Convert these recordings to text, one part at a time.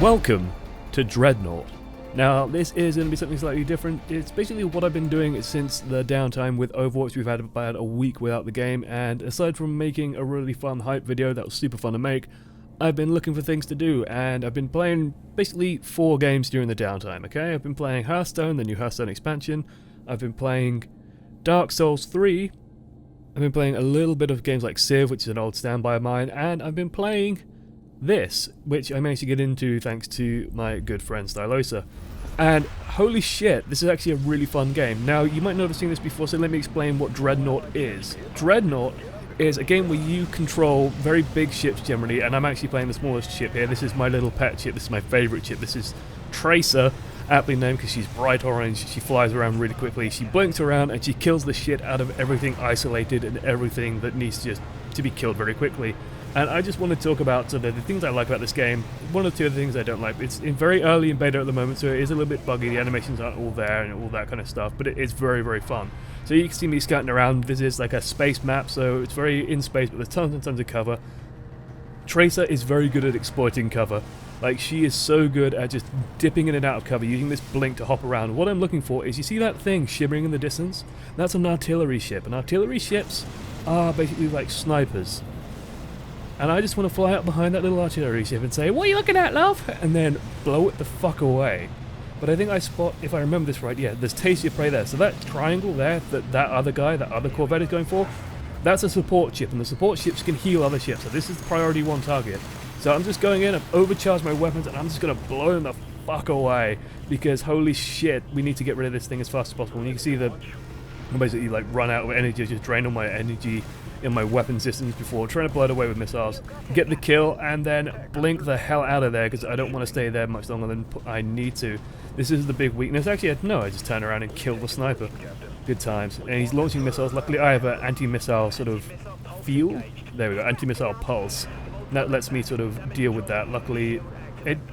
Welcome to Dreadnought. Now, this is going to be something slightly different. It's basically what I've been doing since the downtime with Overwatch. We've had about a week without the game, and aside from making a really fun hype video that was super fun to make, I've been looking for things to do, and I've been playing basically 4 games during the downtime, okay? I've been playing Hearthstone, the new Hearthstone expansion. I've been playing Dark Souls 3. I've been playing a little bit of games like Civ, which is an old standby of mine, and I've been playing this, which I managed to get into thanks to my good friend Stylosa. And holy shit, this is actually a really fun game. Now, you might not have seen this before, so let me explain what Dreadnought is. Dreadnought is a game where you control very big ships generally, and I'm actually playing the smallest ship here. This is my little pet ship, this is my favourite ship. This is Tracer, aptly named because she's bright orange, she flies around really quickly, she blinks around, and she kills the shit out of everything isolated and everything that needs to be killed very quickly. And I just want to talk about the things I like about this game. One or two of the things I don't like. It's very early in beta at the moment, so it is a little bit buggy. The animations aren't all there and all that kind of stuff, but it is very, very fun. So you can see me scouting around. This is like a space map, so it's very in space, but there's tons and tons of cover. Tracer is very good at exploiting cover. Like, she is so good at just dipping in and out of cover, using this blink to hop around. What I'm looking for is, you see that thing shimmering in the distance? That's an artillery ship, and artillery ships are basically like snipers. And I just want to fly up behind that little artillery ship and say, "What are you looking at, love?" And then blow it the fuck away. But I think I spot, if I remember this right, yeah, there's taste your prey there. So that triangle there, that other guy, that other Corvette is going for, that's a support ship, and the support ships can heal other ships. So this is the priority 1 target. So I'm just going in, I've overcharged my weapons, and I'm just going to blow them the fuck away. Because holy shit, we need to get rid of this thing as fast as possible. And you can see that I basically like run out of energy, just drain all my energy in my weapon systems before trying to blow it away with missiles, get the kill, and then blink the hell out of there because I don't want to stay there much longer than I need to. This is the big weakness. Actually, no, I just turn around and kill the sniper. Good times. And he's launching missiles. Luckily, I have an anti-missile sort of field. There we go, anti-missile pulse. That lets me sort of deal with that. Luckily,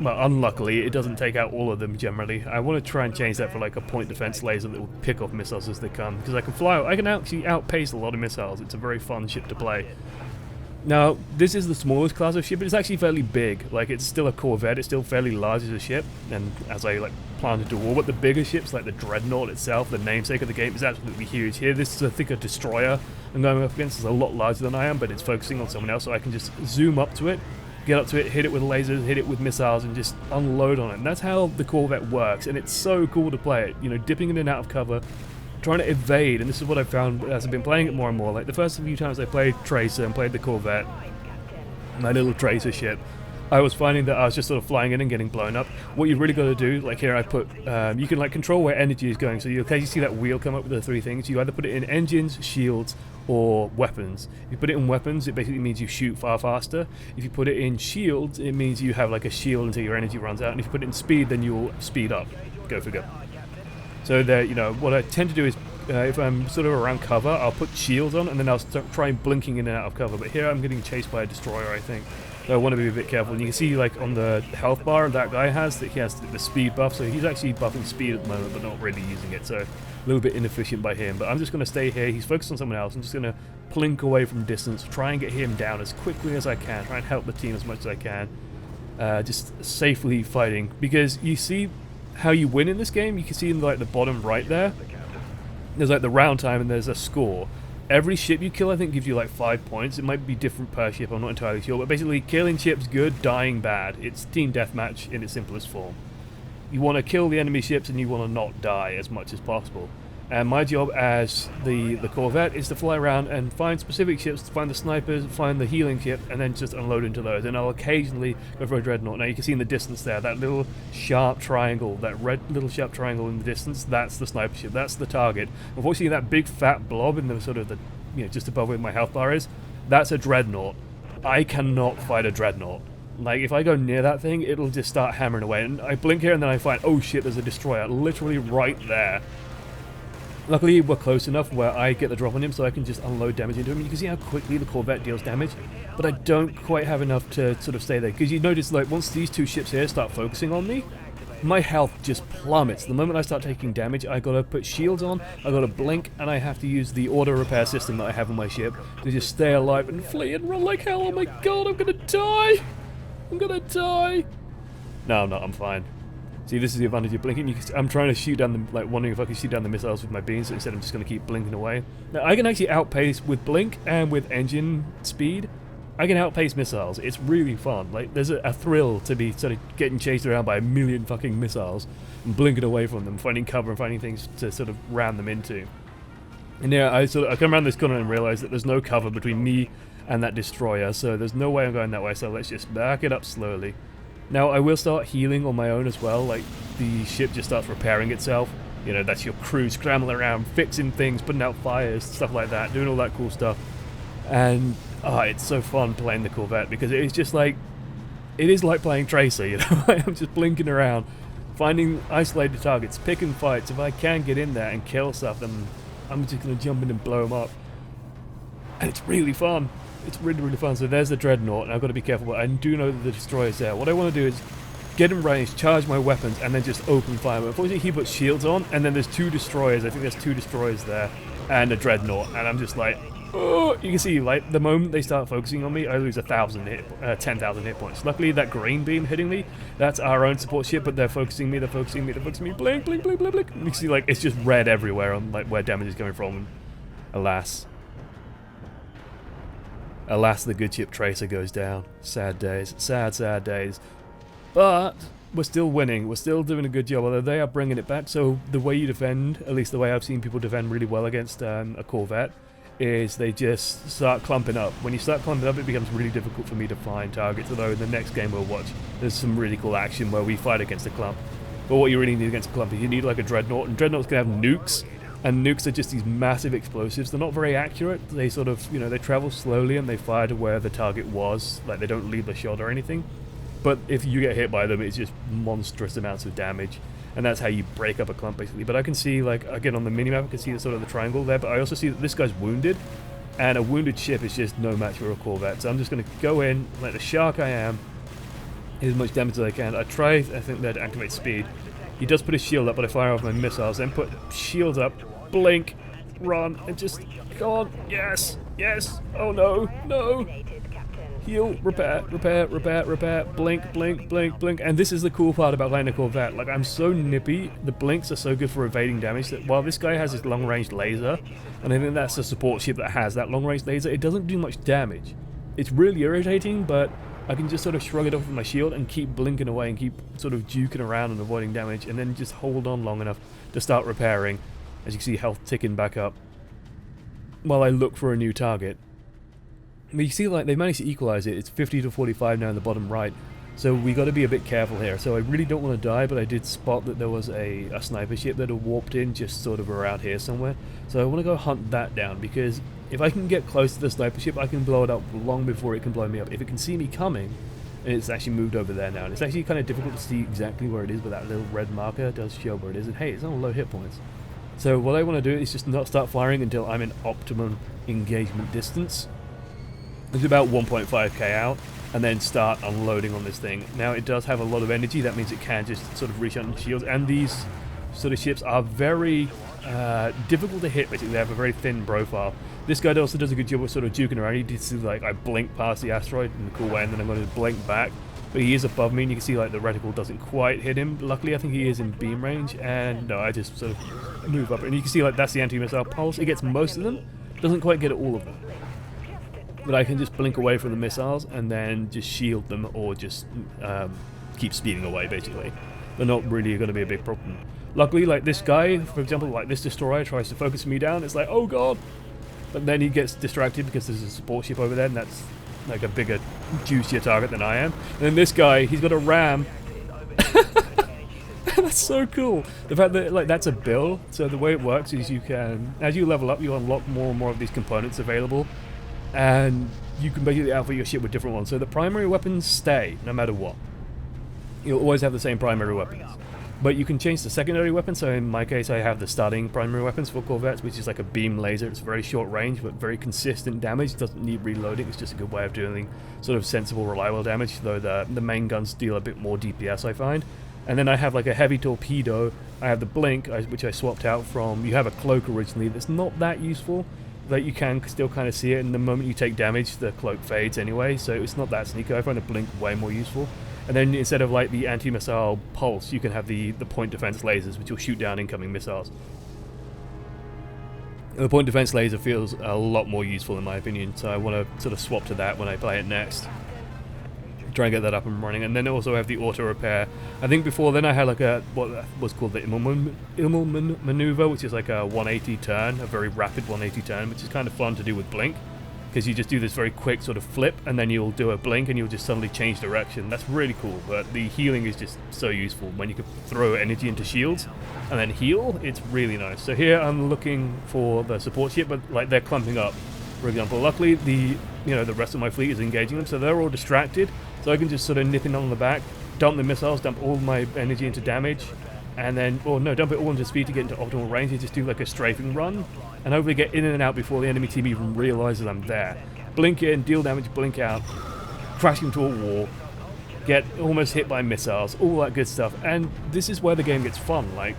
unluckily, it doesn't take out all of them generally. I want to try and change that for like a point defense laser that will pick off missiles as they come, because I can actually outpace a lot of missiles. It's a very fun ship to play. Now, this is the smallest class of ship, but it's actually fairly big. Like, it's still a Corvette, it's still fairly large as a ship, and as I like plan to do war, but the bigger ships, like the Dreadnought itself, the namesake of the game, is absolutely huge. Here, this is, I think, a destroyer I'm going up against. It's a lot larger than I am, but it's focusing on someone else, so I can just zoom up to it, get up to it, hit it with lasers, hit it with missiles, and just unload on it. And that's how the Corvette works, and it's so cool to play it. You know, dipping in and out of cover, trying to evade, and this is what I've found as I've been playing it more and more. Like, the first few times I played Tracer and played the Corvette, my little Tracer ship, I was finding that I was just sort of flying in and getting blown up. What you've really got to do, like here I put, you can like control where energy is going, so you occasionally see that wheel come up with the 3 things. You either put it in engines, shields, or weapons. If you put it in weapons, it basically means you shoot far faster. If you put it in shields, it means you have like a shield until your energy runs out. And if you put it in speed, then you'll speed up. Go figure. So there, you know, what I tend to do is, if I'm sort of around cover, I'll put shields on, and then I'll start trying blinking in and out of cover. But here I'm getting chased by a destroyer, I think. So I want to be a bit careful. And you can see, like, on the health bar that guy has, that he has the speed buff, so he's actually buffing speed at the moment, but not really using it. So a little bit inefficient by him. But I'm just going to stay here. He's focused on someone else. I'm just going to plink away from distance, try and get him down as quickly as I can, try and help the team as much as I can. Just safely fighting. Because you see how you win in this game. You can see in like the bottom right there, there's like the round time and there's a score. Every ship you kill, I think, gives you like 5 points. It might be different per ship, I'm not entirely sure, but basically killing ships good, dying bad. It's team deathmatch in its simplest form. You want to kill the enemy ships and you want to not die as much as possible. And my job as the Corvette is to fly around and find specific ships, to find the snipers, find the healing ship, and then just unload into those. And I'll occasionally go for a Dreadnought. Now you can see in the distance there, that little sharp triangle, that red little sharp triangle in the distance, that's the sniper ship, that's the target. Unfortunately, that big fat blob in the sort of the, you know, just above where my health bar is, that's a Dreadnought. I cannot fight a Dreadnought. Like, if I go near that thing, it'll just start hammering away. And I blink here and then I find, oh shit, there's a destroyer literally right there. Luckily, we're close enough where I get the drop on him so I can just unload damage into him. You can see how quickly the Corvette deals damage, but I don't quite have enough to sort of stay there. Because you notice, like, once these 2 ships here start focusing on me, my health just plummets. The moment I start taking damage, I gotta put shields on, I gotta blink, and I have to use the auto repair system that I have on my ship to just stay alive and flee and run like hell. Oh my god, I'm gonna die! I'm gonna die! No, I'm not. I'm fine. See, this is the advantage of blinking. I'm trying to shoot down the, like, wondering if I can shoot down the missiles with my beams, so instead I'm just going to keep blinking away. Now, I can actually outpace with blink and with engine speed. I can outpace missiles. It's really fun. Like, there's a thrill to be sort of getting chased around by a million fucking missiles and blinking away from them, finding cover and finding things to sort of ram them into. And yeah, I come around this corner and realize that there's no cover between me and that destroyer, so there's no way I'm going that way, so let's just back it up slowly. Now, I will start healing on my own as well, like, the ship just starts repairing itself. You know, that's your crew scrambling around, fixing things, putting out fires, stuff like that, doing all that cool stuff. And, it's so fun playing the Corvette, because it is just like, it is like playing Tracer, you know? I'm just blinking around, finding isolated targets, picking fights. If I can get in there and kill stuff, then I'm just going to jump in and blow them up. And it's really fun. It's really, really fun. So there's the Dreadnought, and I've got to be careful, but I do know that the destroyer's there. What I want to do is get in range, charge my weapons, and then just open fire. But unfortunately, he puts shields on, and then there's 2 destroyers. I think there's 2 destroyers there, and a Dreadnought. And I'm just like, oh! You can see, like, the moment they start focusing on me, I lose 10,000 hit points. Luckily, that green beam hitting me, that's our own support ship, but they're focusing me, blink, blink, blink, blink, blink. You can see, like, it's just red everywhere on, like, where damage is coming from. Alas. Alas, the good ship Tracer goes down. Sad days. Sad, sad days. But we're still winning. We're still doing a good job, although they are bringing it back. So the way you defend, at least the way I've seen people defend really well against a Corvette, is they just start clumping up. When you start clumping up, it becomes really difficult for me to find targets, although in the next game we'll watch, there's some really cool action where we fight against a clump. But what you really need against a clump is you need like a Dreadnought, and Dreadnoughts can have nukes. And nukes are just these massive explosives. They're not very accurate. They sort of, you know, they travel slowly and they fire to where the target was. Like, they don't leave the shot or anything. But if you get hit by them, it's just monstrous amounts of damage. And that's how you break up a clump, basically. But I can see, like, again, on the minimap, I can see the sort of the triangle there. But I also see that this guy's wounded. And a wounded ship is just no match for a Corvette. So I'm just going to go in, like the shark I am, hit as much damage as I can. I think they'd activate speed. He does put his shield up, but I fire off my missiles. Then put shields up. Blink, run, and just go on. Yes, yes. Oh no, no. Heal, repair, repair, repair, repair. Blink, blink, blink, blink. And this is the cool part about playing a Corvette. Like, I'm so nippy. The blinks are so good for evading damage that while this guy has his long-range laser, and I think that's a support ship that has that long-range laser, it doesn't do much damage. It's really irritating, but I can just sort of shrug it off with my shield and keep blinking away and keep sort of juking around and avoiding damage, and then just hold on long enough to start repairing. As you can see, health ticking back up while I look for a new target. But you see, like, they managed to equalize it. It's 50 to 45 now in the bottom right. So we got to be a bit careful here. So I really don't want to die, but I did spot that there was a sniper ship that had warped in just sort of around here somewhere. So I want to go hunt that down, because if I can get close to the sniper ship, I can blow it up long before it can blow me up. If it can see me coming, and it's actually moved over there now, and it's actually kind of difficult to see exactly where it is, but that little red marker does show where it is. And hey, it's on low hit points. So what I want to do is just not start firing until I'm in optimum engagement distance. It's about 1.5k out, and then start unloading on this thing. Now, it does have a lot of energy. That means it can just sort of reach under shields, and these sort of ships are very difficult to hit. Basically, they have a very thin profile. This guy also does a good job of sort of juking around. He did, like, I blink past the asteroid in a cool way, and then I'm going to blink back. But he is above me, and you can see, like, the reticle doesn't quite hit him. Luckily, I think he is in beam range, and no, I just sort of move up. And you can see, like, that's the anti-missile pulse. It gets most of them, doesn't quite get all of them. But I can just blink away from the missiles, and then just shield them, or just keep speeding away, basically. They're not really going to be a big problem. Luckily, like, this guy, for example, like, this destroyer tries to focus me down. It's like, oh god! But then he gets distracted because there's a support ship over there, and that's like a bigger, juicier target than I am. And then this guy, he's got a ram. That's so cool. The fact that, like, that's a build. So the way it works is you can, as you level up, you unlock more and more of these components available, and you can basically outfit your ship with different ones. So the primary weapons stay no matter what. You'll always have the same primary weapons. But you can change the secondary weapon. So in my case, I have the starting primary weapons for Corvettes, which is like a beam laser. It's very short range, but very consistent damage. It doesn't need reloading. It's just a good way of doing sort of sensible, reliable damage, though the main guns deal a bit more DPS, I find. And then I have like a heavy torpedo. I have the blink, which I swapped out from. You have a cloak originally that's not that useful, that you can still kind of see it, and the moment you take damage, the cloak fades anyway, so it's not that sneaky. I find the blink way more useful. And then instead of like the anti-missile pulse, you can have the point defense lasers, which will shoot down incoming missiles. The point defense laser feels a lot more useful in my opinion, so I want to sort of swap to that when I play it next. Try and get that up and running, and then also have the auto repair. I think before then I had like a what was called the Immelman maneuver, which is like a 180 turn, a very rapid 180 turn, which is kind of fun to do with blink, because you just do this very quick sort of flip, and then you'll do a blink, and you'll just suddenly change direction. That's really cool. But the healing is just so useful when you can throw energy into shields and then heal. It's really nice. So here I'm looking for the support ship, but like they're clumping up. For example, luckily the rest of my fleet is engaging them, so they're all distracted. So I can just sort of nip in on the back, dump the missiles, dump all my energy into damage, and then, or no, dump it all into speed to get into optimal range and just do like a strafing run, and hopefully get in and out before the enemy team even realizes I'm there. Blink in, deal damage, blink out, crash into a wall, get almost hit by missiles, all that good stuff. And this is where the game gets fun. Like,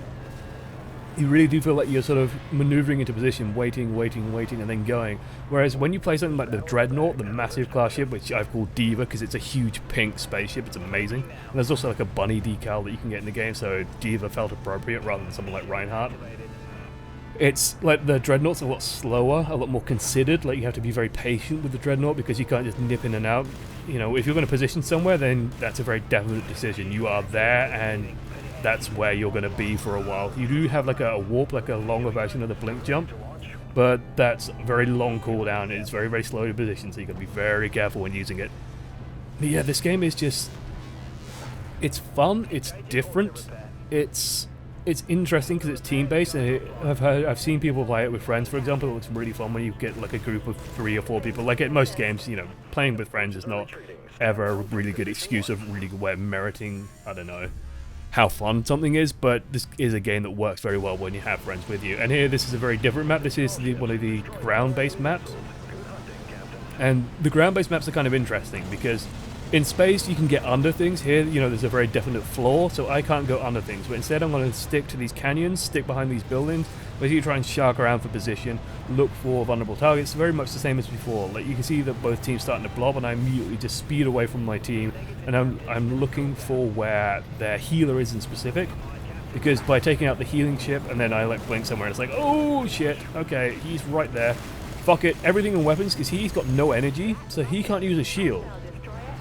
you really do feel like you're sort of maneuvering into position, waiting, and then going. Whereas when you play something like the Dreadnought, the massive class ship, which I've called Diva because it's a huge pink spaceship, it's amazing. And there's also like a bunny decal that you can get in the game, so Diva felt appropriate rather than someone like Reinhardt. It's like the Dreadnought's a lot slower, a lot more considered. Like, you have to be very patient with the Dreadnought because you can't just nip in and out. You know, if you're going to position somewhere, then that's a very definite decision. You are there, and that's where you're going to be for a while. You do have like a warp, like a longer version of the blink jump, but that's a very long cooldown. It's very, very slow to position, so you've got to be very careful when using it. But yeah, this game is just, it's fun, it's different, it's interesting because it's team-based, and I've seen people play it with friends, for example. It looks really fun when you get like a group of 3 or 4 people. Like at most games, you know, playing with friends is not ever a really good excuse of really good way of meriting, I don't know, how fun something is, but this is a game that works very well when you have friends with you. And here, this is a very different map. This is one of the ground-based maps. And the ground-based maps are kind of interesting because in space you can get under things. Here, you know, there's a very definite floor, so I can't go under things. But instead I'm going to stick to these canyons, stick behind these buildings, basically try and shark around for position, look for vulnerable targets. Very much the same as before. Like, you can see that both teams starting to blob, and I immediately just speed away from my team, and I'm looking for where their healer is in specific. Because by taking out the healing ship and then I like blink somewhere, and it's like, oh shit, okay, he's right there. Fuck it, everything in weapons, because he's got no energy, so he can't use a shield.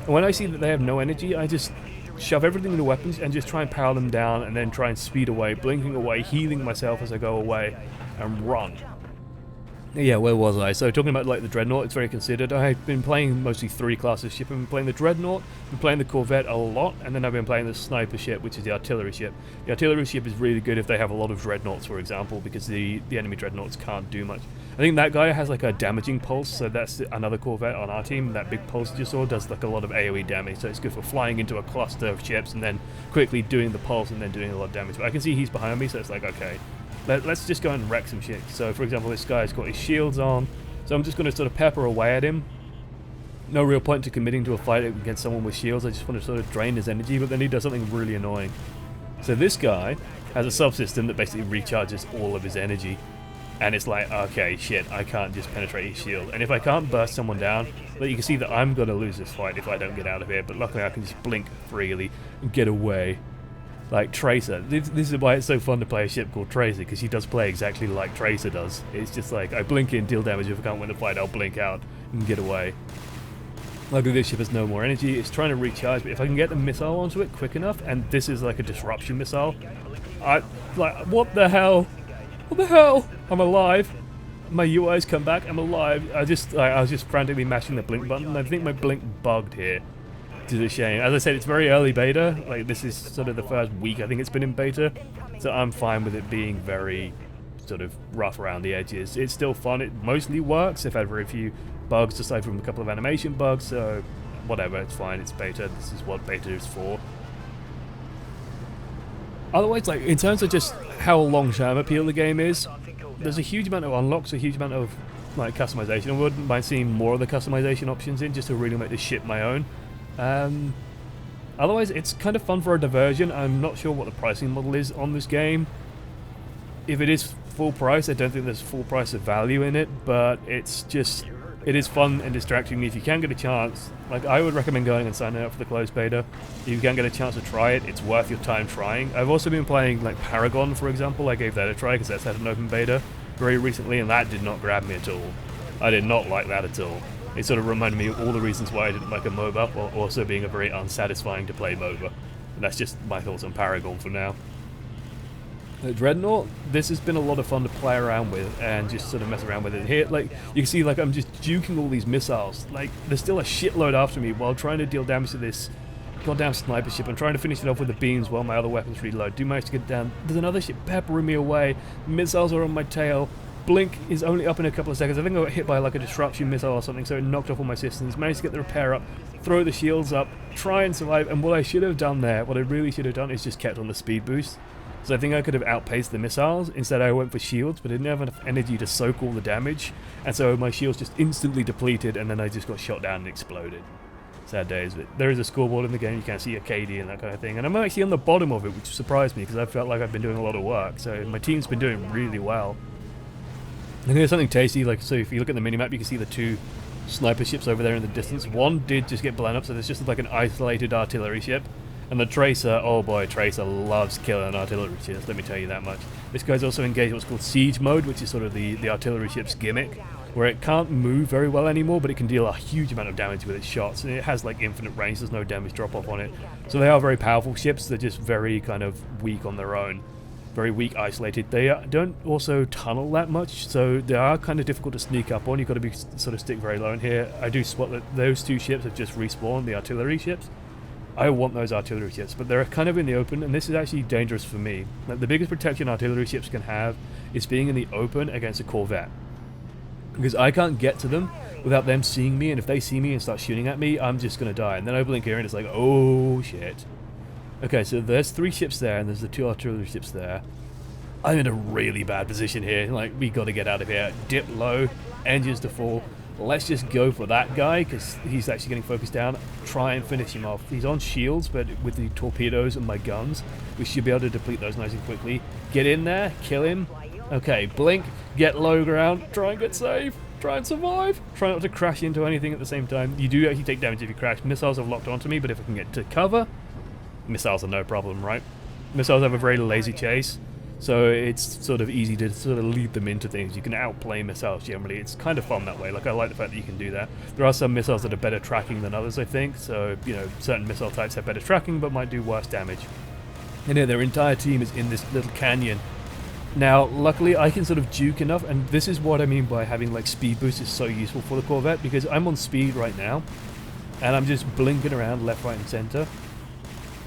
And when I see that they have no energy, I just shove everything into weapons and just try and power them down, and then try and speed away, blinking away, healing myself as I go away, and run. Yeah, where was I? So talking about like the Dreadnought, it's very considered. I've been playing mostly 3 classes ship. I've been playing the Dreadnought, I've been playing the Corvette a lot, and then I've been playing the sniper ship, which is the artillery ship. The artillery ship is really good if they have a lot of Dreadnoughts, for example, because the enemy Dreadnoughts can't do much. I think that guy has like a damaging pulse, so that's another Corvette on our team. That big pulse you saw does like a lot of AoE damage, so it's good for flying into a cluster of ships and then quickly doing the pulse and then doing a lot of damage. But I can see he's behind me, so it's like, okay, let's just go and wreck some shit. So for example, this guy's got his shields on, so I'm just going to sort of pepper away at him. No real point to committing to a fight against someone with shields. I just want to sort of drain his energy, but then he does something really annoying. So this guy has a subsystem that basically recharges all of his energy. And it's like, okay, shit, I can't just penetrate his shield. And if I can't burst someone down, but you can see that I'm going to lose this fight if I don't get out of here. But luckily I can just blink freely and get away. Like Tracer. This is why it's so fun to play a ship called Tracer, because he does play exactly like Tracer does. It's just like, I blink in, deal damage. If I can't win the fight, I'll blink out and get away. Luckily this ship has no more energy. It's trying to recharge, but if I can get the missile onto it quick enough, and this is like a disruption missile, what the hell? What the hell? I'm alive. My UI's come back. I'm alive. I was just frantically mashing the blink button. I think my blink bugged here. Which is a shame. As I said, it's very early beta. Like, this is sort of the first week I think it's been in beta. So I'm fine with it being very sort of rough around the edges. It's still fun. It mostly works. I've had very few bugs aside from a couple of animation bugs. So whatever, it's fine. It's beta. This is what beta is for. Otherwise, like, in terms of just how long-term appeal the game is, there's a huge amount of unlocks, a huge amount of like customization. I wouldn't mind seeing more of the customization options in, just to really make this ship my own. Otherwise, it's kind of fun for a diversion. I'm not sure what the pricing model is on this game. If it is full price, I don't think there's full price of value in it, but it's just It is fun and distracting if you can get a chance. Like, I would recommend going and signing up for the closed beta. If you can get a chance to try it, it's worth your time trying. I've also been playing like Paragon, for example. I gave that a try because that's had an open beta very recently, and that did not grab me at all. I did not like that at all. It sort of reminded me of all the reasons why I didn't like a MOBA, while also being a very unsatisfying to play MOBA. And that's just my thoughts on Paragon for now. Dreadnought, this has been a lot of fun to play around with and just sort of mess around with it. Here, like, you can see, like, I'm just juking all these missiles. Like, there's still a shitload after me while trying to deal damage to this goddamn sniper ship. I'm trying to finish it off with the beams while my other weapons reload. Do manage to get down. There's another ship peppering me away. Missiles are on my tail. Blink is only up in a couple of seconds. I think I got hit by like a disruption missile or something, so it knocked off all my systems. Managed to get the repair up, throw the shields up, try and survive. And what I should have done there, what I really should have done, is just kept on the speed boost. So I think I could have outpaced the missiles. Instead I went for shields, but I didn't have enough energy to soak all the damage. And so my shields just instantly depleted, and then I just got shot down and exploded. Sad days. But there is a scoreboard in the game, you can see a KD and that kind of thing. And I'm actually on the bottom of it, which surprised me, because I felt like I've been doing a lot of work. So my team's been doing really well. And here's something tasty, like, so if you look at the minimap, you can see the two sniper ships over there in the distance. One did just get blown up, so there's just like an isolated artillery ship. And the Tracer, oh boy, Tracer loves killing artillery ships, let me tell you that much. This guy's also engaged in what's called siege mode, which is sort of the artillery ship's gimmick, where it can't move very well anymore, but it can deal a huge amount of damage with its shots, and it has like infinite range, there's no damage drop off on it. So they are very powerful ships, they're just very kind of weak on their own. Very weak, isolated. They don't also tunnel that much, so they are kind of difficult to sneak up on. You've got to be sort of stick very low in here. I do spot that those two ships have just respawned, the artillery ships. I want those artillery ships, but they're kind of in the open, and this is actually dangerous for me. Like, the biggest protection artillery ships can have is being in the open against a Corvette. Because I can't get to them without them seeing me, and if they see me and start shooting at me, I'm just going to die. And then I blink here and it's like, oh shit. Okay, so there's 3 ships there, and there's the 2 artillery ships there. I'm in a really bad position here. Like, we got to get out of here. Dip low, engines to full. Let's just go for that guy, because he's actually getting focused down. Try and finish him off. He's on shields, but with the torpedoes and my guns, we should be able to deplete those nice and quickly. Get in there, kill him. Okay, blink, get low ground, try and get safe, try and survive. Try not to crash into anything at the same time. You do actually take damage if you crash. Missiles have locked onto me, but if I can get to cover, missiles are no problem, right? Missiles have a very lazy chase. So it's sort of easy to sort of lead them into things. You can outplay missiles generally. It's kind of fun that way. Like, I like the fact that you can do that. There are some missiles that are better tracking than others, I think. So, you know, certain missile types have better tracking but might do worse damage. And yeah, their entire team is in this little canyon. Now, luckily, I can sort of juke enough, and this is what I mean by having, like, speed boost is so useful for the Corvette, because I'm on speed right now, and I'm just blinking around left, right, and center,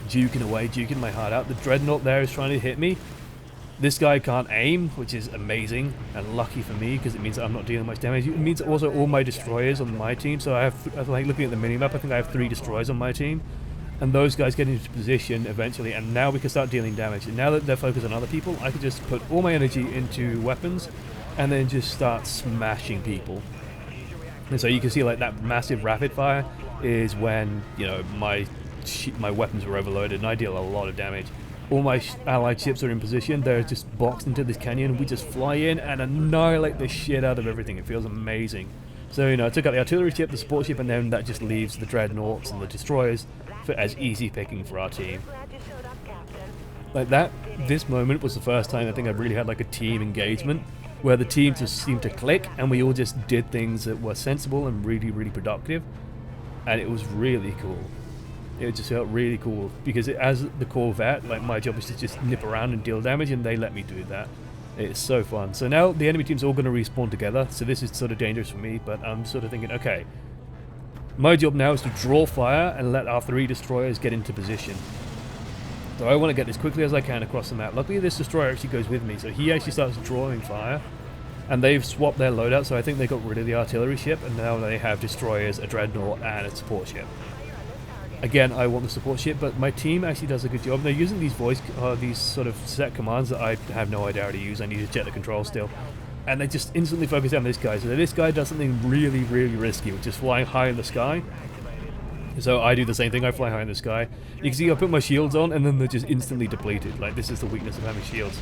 juking away, juking my heart out. The Dreadnought there is trying to hit me. This guy can't aim, which is amazing and lucky for me, because it means that I'm not dealing much damage. It means also all my destroyers on my team, so I have, like, looking at the minimap, I think I have 3 destroyers on my team, and those guys get into position eventually, and now we can start dealing damage. And now that they're focused on other people, I can just put all my energy into weapons, and then just start smashing people. And so you can see, like, that massive rapid fire is when, you know, my weapons are overloaded, and I deal a lot of damage. All my allied ships are in position. They're just boxed into this canyon. We just fly in and annihilate the shit out of everything. It feels amazing. So, you know, I took out the artillery ship, the support ship, and then that just leaves the dreadnoughts and the destroyers as easy picking for our team. Like that, this moment was the first time I think I really had like a team engagement, where the team just seemed to click and we all just did things that were sensible and really, really productive. And it was really cool. It just felt really cool, because as the Corvette, like, my job is to just nip around and deal damage, and they let me do that. It's so fun. So now the enemy team's all going to respawn together, so this is sort of dangerous for me, but I'm sort of thinking, okay, my job now is to draw fire and let our 3 destroyers get into position. So I want to get as quickly as I can across the map. Luckily this destroyer actually goes with me, so he actually starts drawing fire, and they've swapped their loadout, so I think they got rid of the artillery ship, and now they have destroyers, a dreadnought, and a support ship. Again, I want the support ship, but my team actually does a good job. They're using these these sort of set commands that I have no idea how to use. I need to check the controls still. And they just instantly focus on this guy. So this guy does something really, really risky, which is flying high in the sky. So I do the same thing, I fly high in the sky. You can see I put my shields on, and then they're just instantly depleted. Like, this is the weakness of having shields.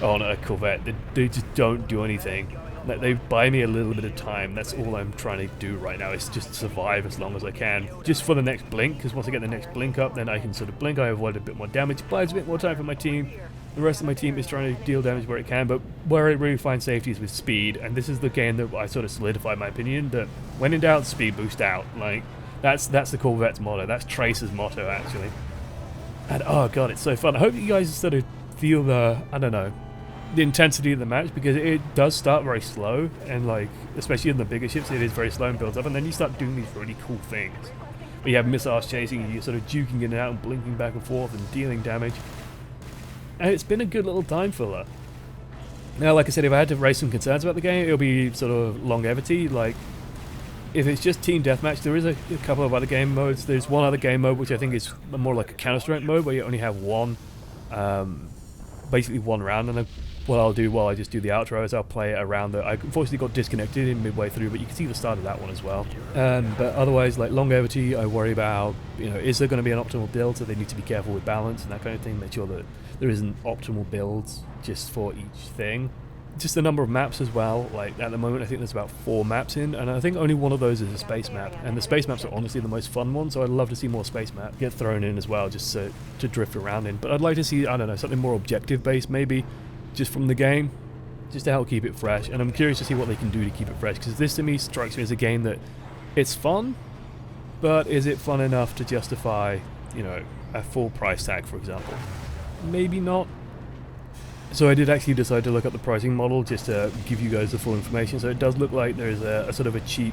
Oh no, Corvette, they just don't do anything. Like, they buy me a little bit of time. That's all I'm trying to do right now, is just survive as long as I can. Just for the next blink, because once I get the next blink up, then I can sort of blink, I avoid a bit more damage, buys a bit more time for my team. The rest of my team is trying to deal damage where it can, but where it really finds safety is with speed, and this is the game that I sort of solidified my opinion, that when in doubt, speed boost out. Like, that's the Corvette's motto, that's Tracer's motto, actually. And oh god, it's so fun. I hope you guys sort of feel the, I don't know, the intensity of the match, because it does start very slow, and like, especially in the bigger ships, it is very slow and builds up, and then you start doing these really cool things. Where you have missiles chasing you, you're sort of juking in and out and blinking back and forth and dealing damage. And it's been a good little time filler. Now, like I said, if I had to raise some concerns about the game, it'll be sort of longevity. Like, if it's just team deathmatch, there is a couple of other game modes. There's one other game mode which I think is more like a Counter-Strike mode, where you only have one, basically one round. And what I'll do while I just do the outro is I'll play a round that I unfortunately got disconnected in midway through, but you can see the start of that one as well. But otherwise, like longevity, I worry about, you know, is there going to be an optimal build, so they need to be careful with balance and that kind of thing, make sure that there isn't optimal builds just for each thing. Just the number of maps as well, like at the moment I think there's about 4 maps in, and I think only one of those is a space map, and the space maps are honestly the most fun one, so I'd love to see more space maps get thrown in as well, just to drift around in. But I'd like to see, I don't know, something more objective based maybe, just from the game, just to help keep it fresh, and I'm curious to see what they can do to keep it fresh, because this to me strikes me as a game that it's fun, but is it fun enough to justify, you know, a full price tag, for example? Maybe not. So I did actually decide to look up the pricing model just to give you guys the full information. So it does look like there's a sort of a cheap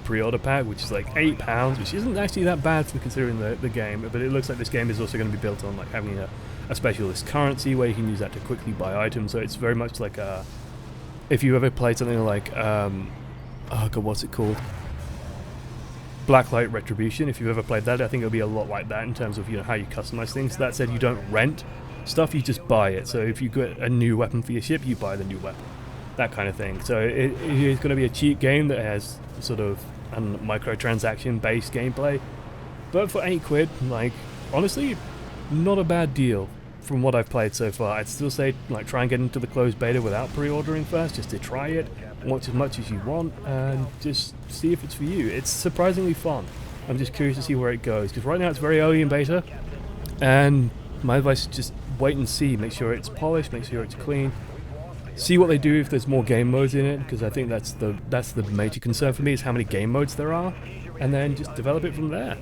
pre-order pack, which is like £8, which isn't actually that bad for considering the game, but it looks like this game is also going to be built on like having a specialist currency where you can use that to quickly buy items. So it's very much like if you ever played something like oh god, what's it called? Blacklight Retribution. If you've ever played that, I think it'll be a lot like that in terms of, you know, how you customize things. That said, you don't rent stuff, you just buy it. So if you get a new weapon for your ship, you buy the new weapon, that kind of thing. So it is going to be a cheap game that has sort of a microtransaction based gameplay, but for £8, like, honestly, not a bad deal from what I've played so far. I'd still say, like, try and get into the closed beta without pre-ordering first, just to try it, watch as much as you want, and just see if it's for you. It's surprisingly fun. I'm just curious to see where it goes, because right now it's very early in beta, and my advice is just wait and see. Make sure it's polished, make sure it's clean, see what they do if there's more game modes in it, because I think that's the major concern for me, is how many game modes there are, and then just develop it from there.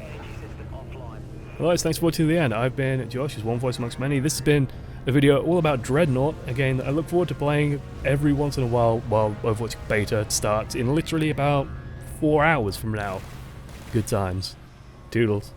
Otherwise, thanks for watching to the end. I've been Josh, as one voice amongst many. This has been a video all about Dreadnought. Again, I look forward to playing every once in a while Overwatch beta starts in literally about 4 hours from now. Good times. Toodles.